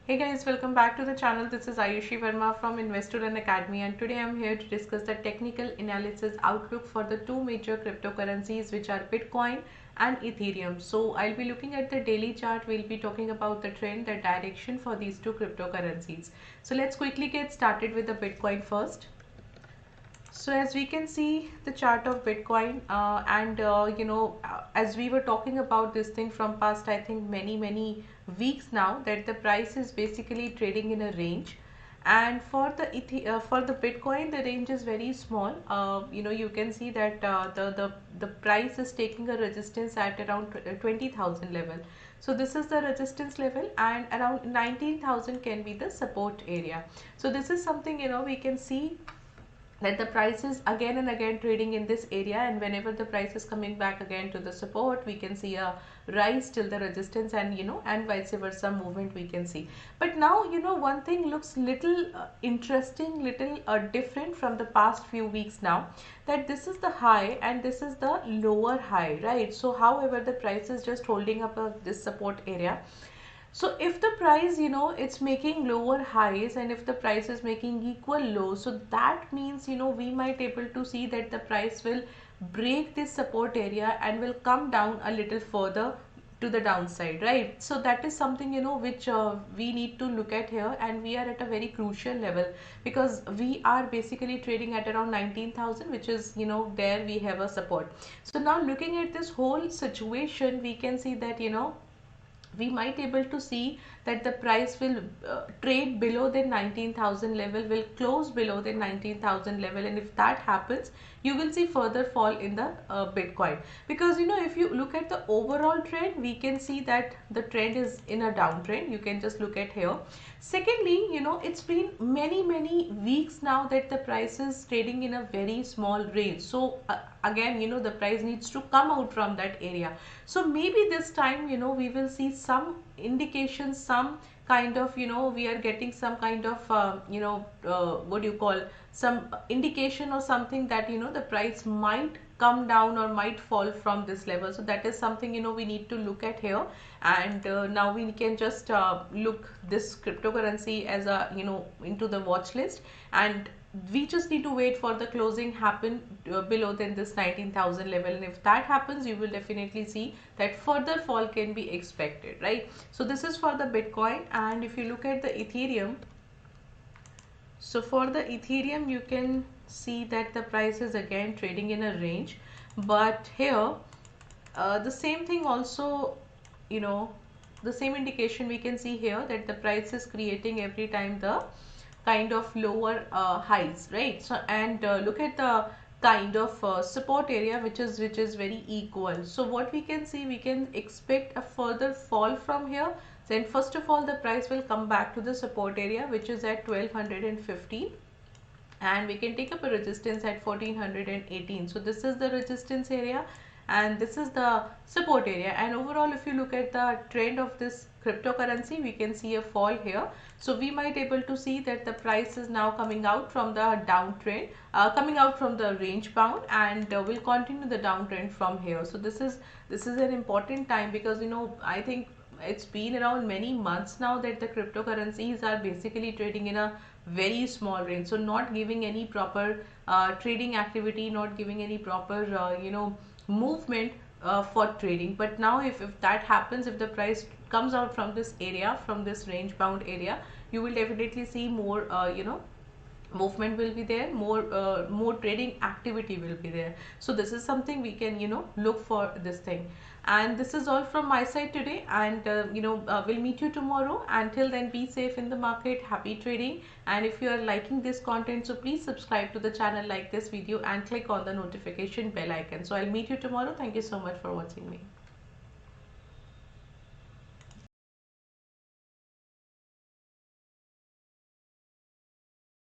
Hey guys, welcome back to the channel. This is Ayushi Verma from Investolearn Academy, and today I'm here to discuss the technical analysis outlook for the two major cryptocurrencies, which are Bitcoin and Ethereum. So I'll be looking at the daily chart. We'll be talking about the trend, the direction for these two cryptocurrencies. So let's quickly get started with the Bitcoin first. So as we can see the chart of Bitcoin as we were talking about this thing from past, I think many weeks now, that the price is basically trading in a range. And for the Bitcoin, the range is very small. You can see that the price is taking a resistance at around 20,000 level. So this is the resistance level, and around 19,000 can be the support area. So this is something we can see that the price is again and again trading in this area, and whenever the price is coming back again to the support, we can see a rise till the resistance, and and vice versa movement we can see. But now one thing looks little interesting, little different from the past few weeks now, that this is the high and this is the lower high, right? So however, the price is just holding up this support area. So if the price, it's making lower highs, and if the price is making equal lows, so that means, we might able to see that the price will break this support area and will come down a little further to the downside, right? So that is something, which we need to look at here, and we are at a very crucial level, because we are basically trading at around 19,000, which is, there we have a support. So now looking at this whole situation, we can see that, we might able to see that the price will trade below the 19,000 level, will close below the 19,000 level, and if that happens, you will see further fall in the Bitcoin. Because if you look at the overall trend, we can see that the trend is in a downtrend. You can just look at here. Secondly, it's been many weeks now that the price is trading in a very small range. So again, the price needs to come out from that area. So maybe this time, we will see some indications, some kind of, we are getting some kind of what do you call, some indication or something that the price might come down or might fall from this level. So that is something we need to look at here. And now we can just look this cryptocurrency as a into the watch list, and we just need to wait for the closing happen below than this 19,000 level, and if that happens, you will definitely see that further fall can be expected, right? So this is for the Bitcoin. And if you look at the Ethereum, so for the Ethereum, you can see that the price is again trading in a range, but here the same thing also, the same indication we can see here, that the price is creating every time the kind of lower highs, right? So and look at the kind of support area, which is very equal. So what we can see, we can expect a further fall from here. Then first of all, the price will come back to the support area, which is at 1215, and we can take up a resistance at 1418. So this is the resistance area, and this is the support area. And overall, if you look at the trend of this cryptocurrency, we can see a fall here. So we might able to see that the price is now coming out from the downtrend, coming out from the range bound, and will continue the downtrend from here. So this is an important time, because I think it's been around many months now that the cryptocurrencies are basically trading in a very small range, so not giving any proper trading activity, not giving any proper movement for trading. But now if that happens, if the price comes out from this area, from this range bound area, you will definitely see more movement will be there, more trading activity will be there. So this is something we can look for this thing. And this is all from my side today, and we'll meet you tomorrow. Until then, be safe in the market, happy trading. And if you are liking this content, so please subscribe to the channel, like this video, and click on the notification bell icon. So I'll meet you tomorrow. Thank you so much for watching me.